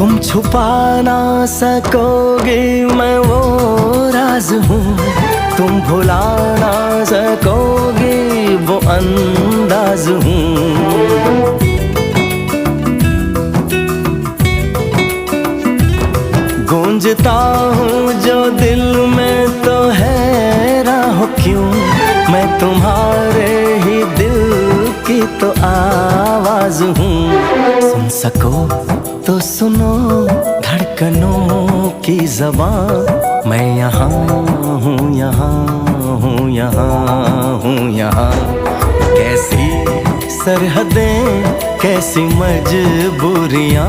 तुम छुपा ना सकोगे मैं वो राज हूँ, तुम भुला ना सकोगे वो अंदाज हूँ। गूंजता हूँ जो दिल में तो हैरान हो क्यों, मैं तुम्हारे ही दिल की तो आवाज हूँ। सुन सको तो सुनो धड़कनों की ज़बान, मैं यहाँ हूँ, यहाँ हूँ, यहाँ हूँ, यहाँ। कैसी सरहदें कैसी मजबूरियाँ,